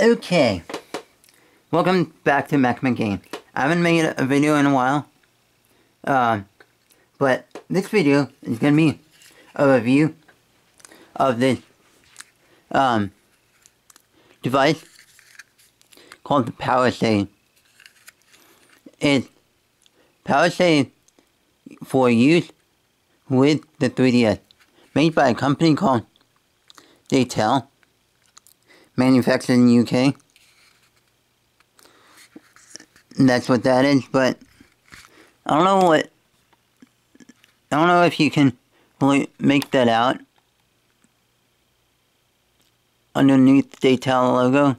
Okay, welcome back to Macman Game. I haven't made a video in a while, but this video is going to be a review of this device called the Powersaves. It's Powersaves for use with the 3DS, made by a company called Daytel, manufactured in the UK. And that's what that is, but I don't know if you can really make that out underneath the Daytel logo.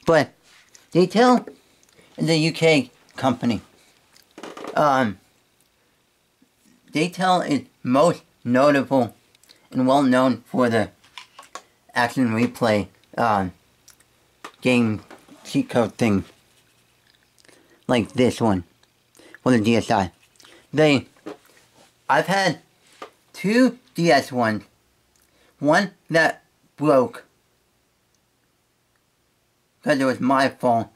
But Daytel is a UK company. Daytel is most notable and well known for the action replay game cheat code thing, like this one for the DSi. I've had two DS ones, one that broke because it was my fault.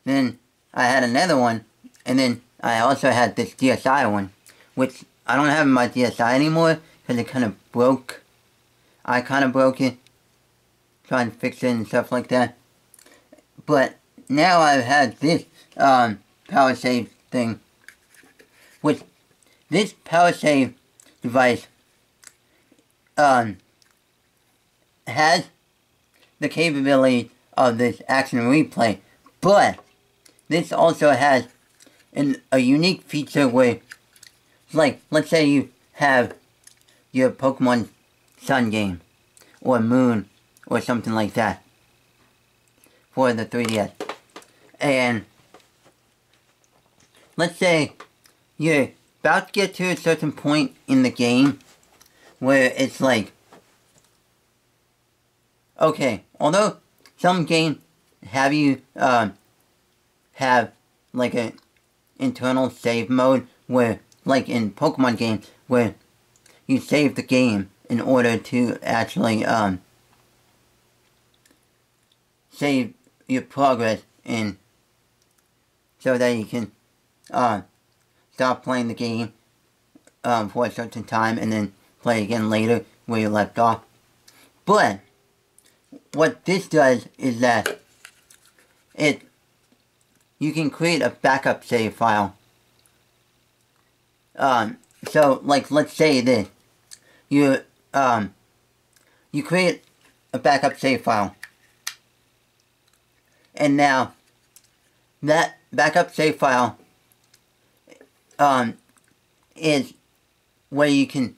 Then I had another one, and then I also had this DSi one, which I don't have in my DSi anymore because it kind of broke. I kind of broke it, trying to fix it and stuff like that. But now I've had this Powersaves thing, which this Powersaves device has the capability of this action replay, but this also has a unique feature where, like, let's say you have your Pokemon Sun game, or Moon, or something like that, for the 3DS. And let's say you're about to get to a certain point in the game where it's like, okay, although some games have you have like an internal save mode where, like in Pokemon games, where you save the game in order to actually save your progress in, so that you can stop playing the game for a certain time and then play again later where you left off. But what this does is that you can create a backup save file. So like, let's say this, you create a backup save file, and now that backup save file is where you can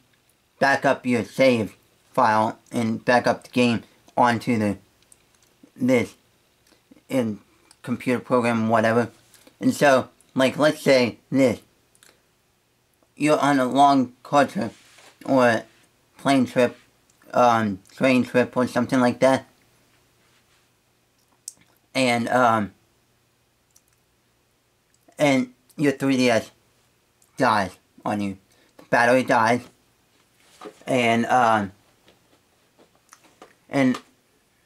back up your save file and back up the game onto this in computer program, whatever. And so, like, let's say this, you're on a long car trip, or plane trip, train trip, or something like that, and your 3DS dies on you. The battery dies, and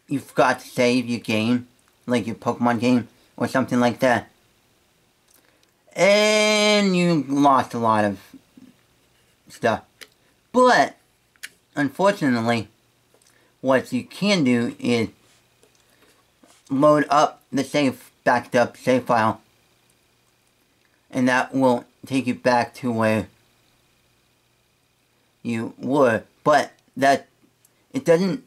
you forgot to save your game, like your Pokemon game, or something like that, and you lost a lot of stuff. But unfortunately, what you can do is load up the backed up save file, and that will take you back to where you were. But that it doesn't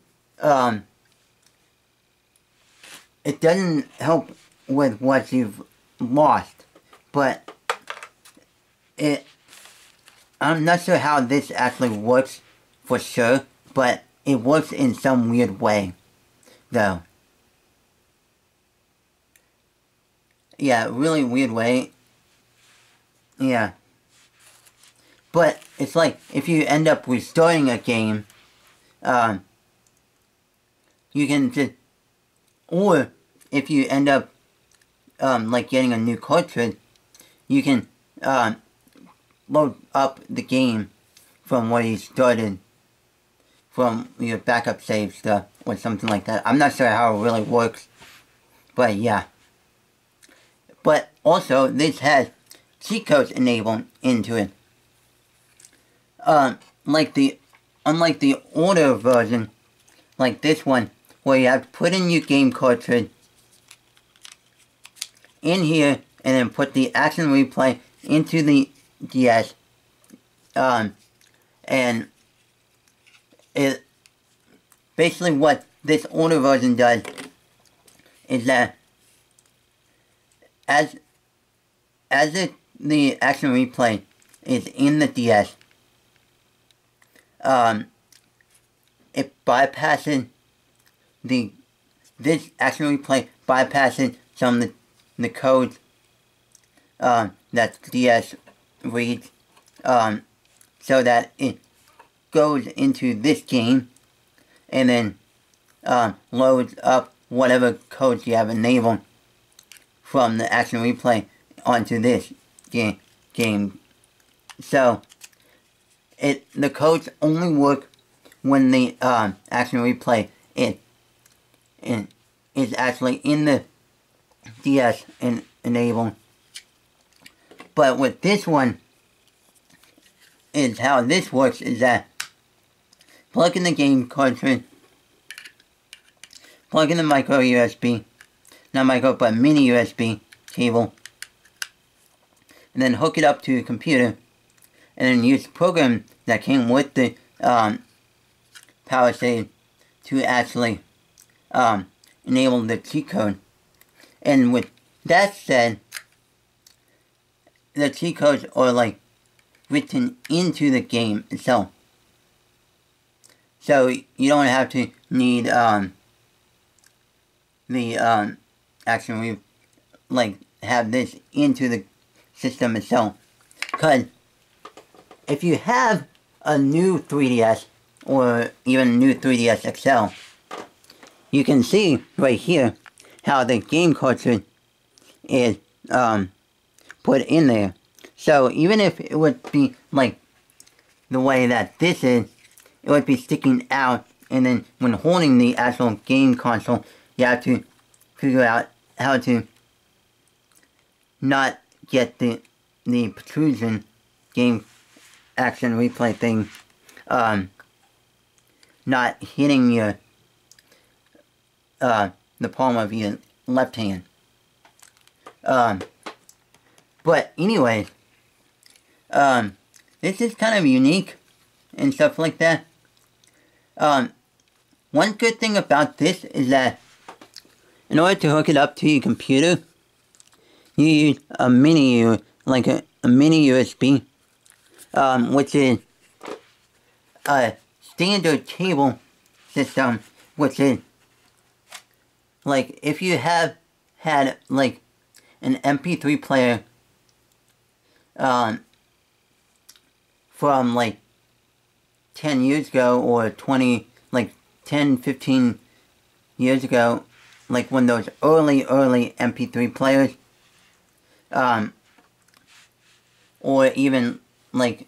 help with what you've lost. But I'm not sure how this actually works for sure, but it works in some weird way, though. Yeah, really weird way. Yeah. But it's like, if you end up restarting a game, you can just, or if you end up, like getting a new cartridge, you can, load up the game from where you started from your backup save stuff, or something like that. I'm not sure how it really works, but yeah. But also, this has cheat codes enabled into it. Unlike the older version, like this one, where you have to put in your game cartridge in here, and then put the action replay into the DS, and it basically what this older version does is that as the action replay is in the DS, it bypasses this action replay bypasses some of the codes that DS reads, so that it goes into this game and then loads up whatever codes you have enabled from the action replay onto this game. So the codes only work when the action replay is actually in the DS and enabled. But with this one, is how this works is that plug in the game cartridge, plug in the micro USB, not micro but mini USB cable, and then hook it up to your computer, and then use the program that came with the Powersaves to actually enable the cheat code. And with that said, the cheat codes are like written into the game itself, so you don't have to need the action have this into the system itself. Because if you have a new 3DS or even a new 3DS XL, you can see right here how the game cartridge is put in there. So even if it would be like the way that this is, it would be sticking out, and then when holding the actual game console, you have to figure out how to not get the protrusion game action replay thing not hitting your the palm of your left hand. But anyway, this is kind of unique and stuff like that. One good thing about this is that in order to hook it up to your computer, you use a mini USB, which is a standard cable system, which is like if you have had like an MP3 player from like 10 years ago or 10-15 years ago, like when those early MP3 players, or even like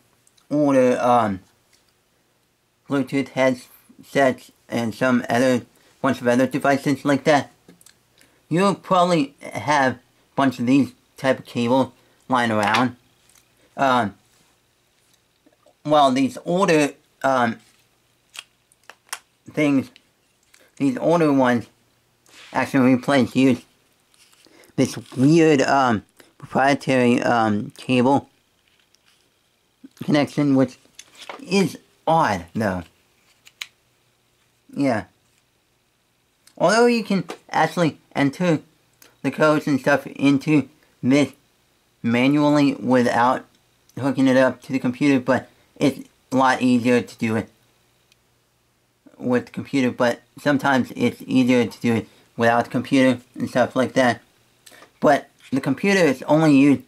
older Bluetooth headsets and some other bunch of other devices like that, you'll probably have a bunch of these type of cables lying around. Well, these older things, these older ones actually use this weird proprietary cable connection, which is odd though. Yeah. Although you can actually enter the codes and stuff into this manually without hooking it up to the computer, but it's a lot easier to do it with the computer, but sometimes it's easier to do it without the computer and stuff like that. But the computer is only used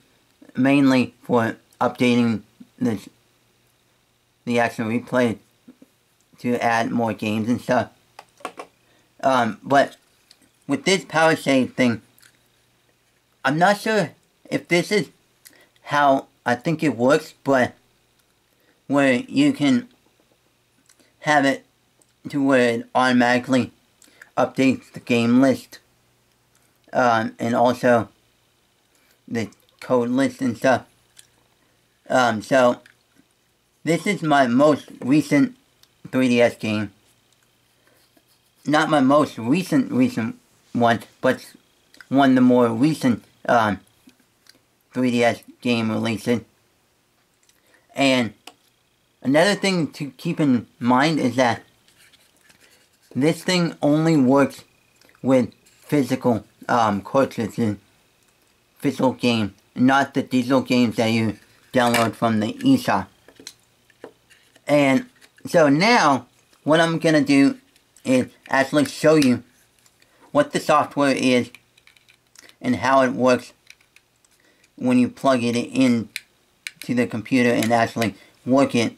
mainly for updating the actual replay to add more games and stuff. But with this Powersaves thing, I'm not sure if this is how I think it works, but where you can have it to where it automatically updates the game list, and also the code list and stuff. So this is my most recent 3DS game. Not my most recent one, but one of the more recent 3DS game releases. And another thing to keep in mind is that this thing only works with physical cartridges, physical games, not the digital games that you download from the eShop. And so now, what I'm going to do is actually show you what the software is and how it works when you plug it in to the computer and actually work it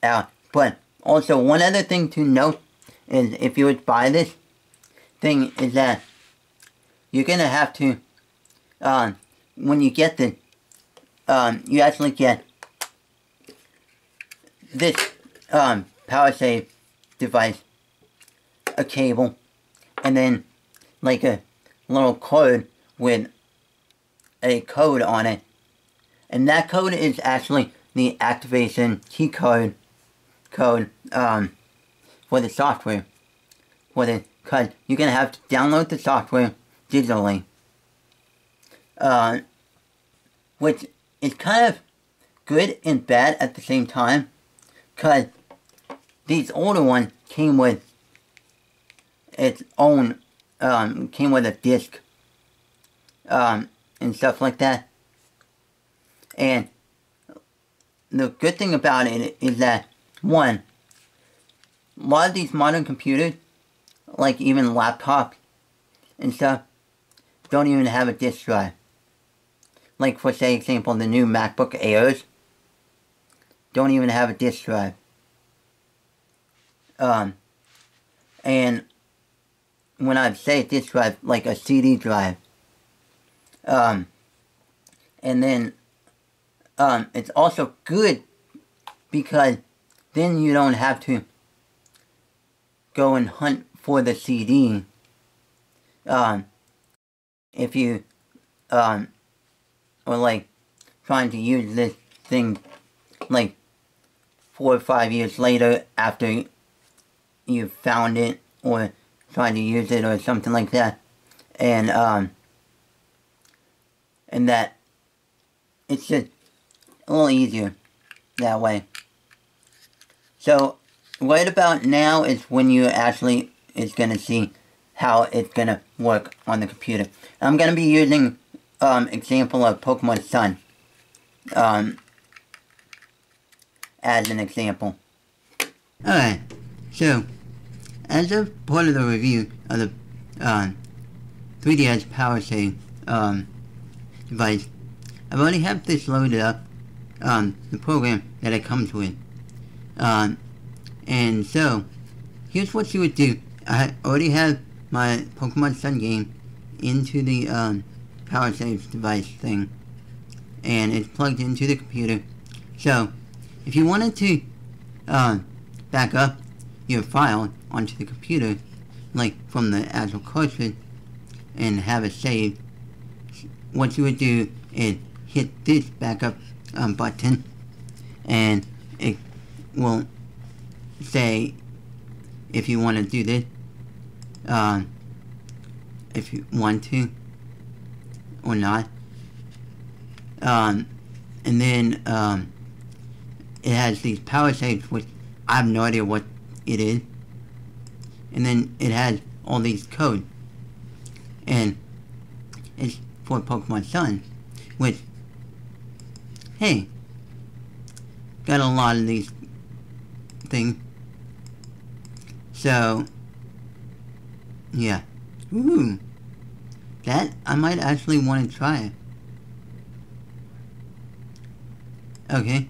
out. But also, one other thing to note is if you would buy this thing is that you're going to have to, when you get the, you actually get this Powersaves device, a cable, and then like a little card with a code on it. And that code is actually the activation key code for the software. Because you're going to have to download the software digitally. Which is kind of good and bad at the same time. Because these older ones came with its own, came with a disc. And stuff like that. And the good thing about it is that, one, a lot of these modern computers, like even laptops and stuff, don't even have a disk drive. Like for say example, the new MacBook Airs don't even have a disk drive. And when I say disk drive, like a CD drive. And then it's also good because then you don't have to go and hunt for the CD. If you or like trying to use this thing like 4 or 5 years later after you found it, or trying to use it or something like that, and that it's just a little easier that way. So right about now is when you actually is going to see how it's going to work on the computer. I'm going to be using example of Pokemon Sun as an example. Alright, so as a part of the review of the 3DS Powersaves device, I've already have this loaded up, the program that it comes with. And so, here's what you would do. I already have my Pokemon Sun game into the Powersaves device thing, and it's plugged into the computer. So, if you wanted to back up your file onto the computer, like from the actual cartridge, and have it saved, what you would do is hit this backup button, and it will say if you want to do this, if you want to or not, and then it has these Powersaves, which I have no idea what it is, and then it has all these codes, and it's for Pokemon Sun, which, hey, got a lot of these things. So, yeah. Ooh. That, I might actually want to try it. Okay.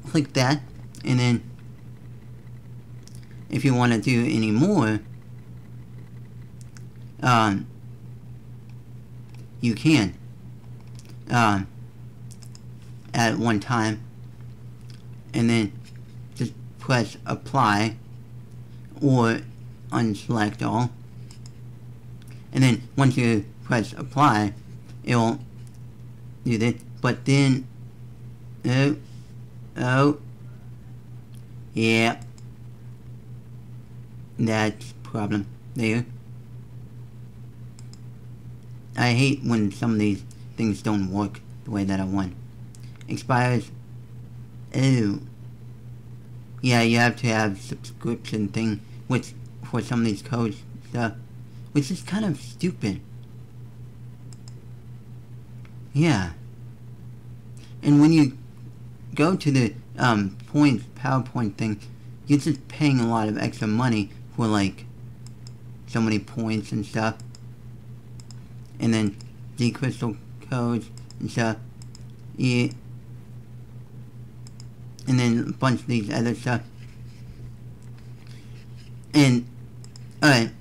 Click that, and then, if you want to do any more, you can, at one time, and then just press apply, or unselect all. And then once you press apply, it will do this. But then, yeah, that's problem there. I hate when some of these things don't work the way that I want. Expires. Oh. Yeah, you have to have subscription thing which for some of these codes stuff, which is kind of stupid. Yeah. And when you go to the PowerPoint thing, you're just paying a lot of extra money for like so many points and stuff. And then the crystal codes and stuff. Yeah. And then a bunch of these other stuff. And, alright.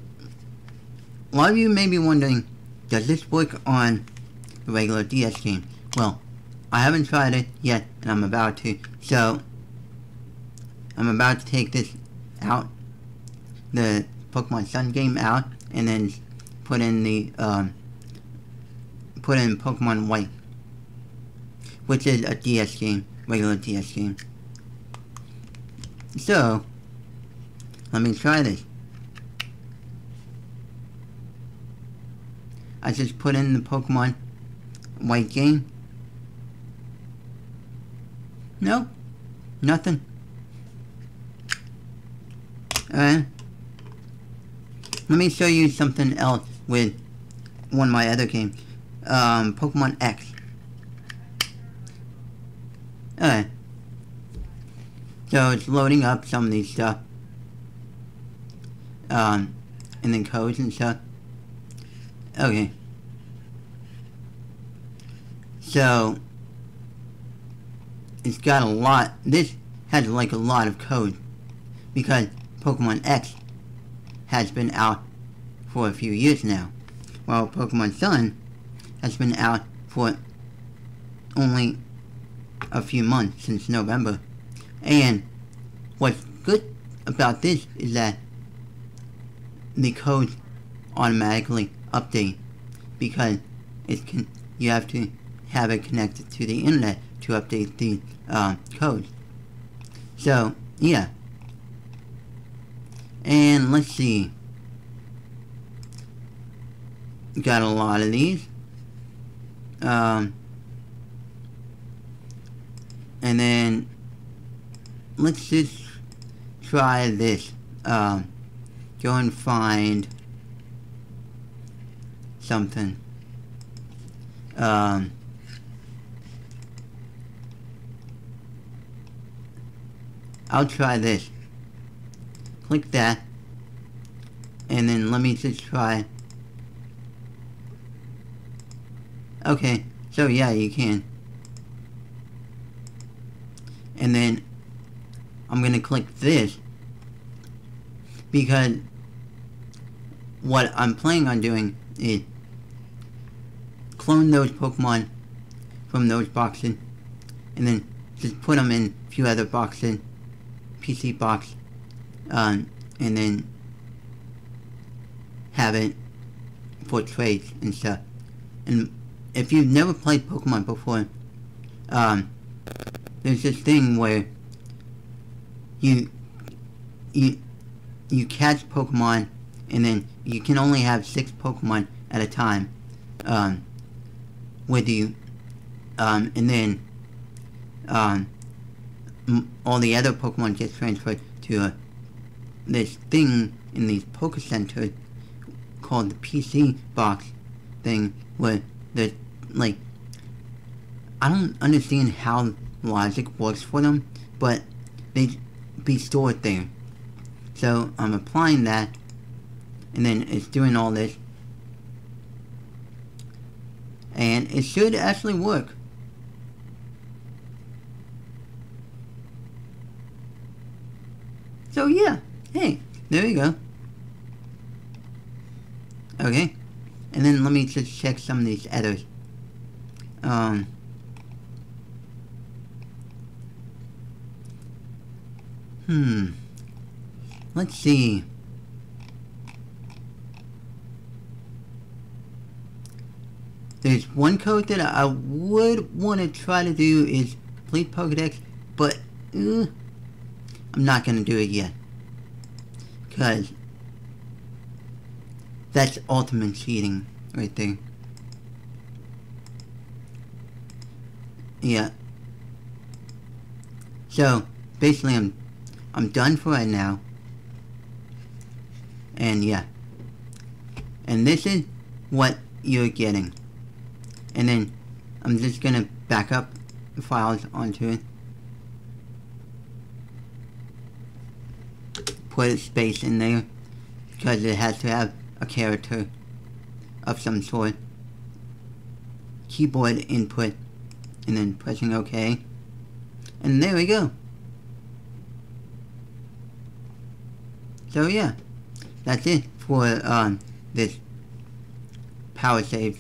A lot of you may be wondering, does this work on the regular DS game? Well, I haven't tried it yet, and I'm about to. So, I'm about to take this out, the Pokemon Sun game out, and then put in the, put in Pokemon White, which is a DS game, regular DS game. So, let me try this. I just put in the Pokemon White game. No, nothing. Alright. Let me show you something else with one of my other games. Pokemon X. Alright. So it's loading up some of these stuff. And then codes and stuff. Okay. So it's got a lot. This has like a lot of code because Pokemon X has been out for a few years now, while Pokemon Sun has been out for only a few months, since November. And what's good about this is that the codes automatically update because you have to have it connected to the internet to update the codes. So yeah, and let's see, got a lot of these, and then let's just try this. Go and find something. I'll try this. Click that. And then let me just try. Okay, so yeah, you can. And then I'm gonna click this because what I'm planning on doing is clone those Pokemon from those boxes and then just put them in a few other boxes, PC box, and then have it for trades and stuff. And if you've never played Pokemon before, there's this thing where you catch Pokemon and then you can only have 6 Pokemon at a time with you, and then all the other Pokemon get transferred to this thing in these Poke Centers called the PC box thing, where there's like, I don't understand how logic works for them, but they be stored there. So I'm applying that, and then it's doing all this, and it should actually work. So yeah, hey, there you go. Okay, and then let me just check some of these others. Let's see. there's one code that I would want to try to do is complete Pokedex, but I'm not going to do it yet. Because that's ultimate cheating right there. Yeah. So basically I'm done for right now. And yeah. And this is what you're getting. And then I'm just gonna back up the files onto it. Put a space in there because it has to have a character of some sort. Keyboard input, and then pressing OK. And there we go. So yeah, that's it for this Powersaves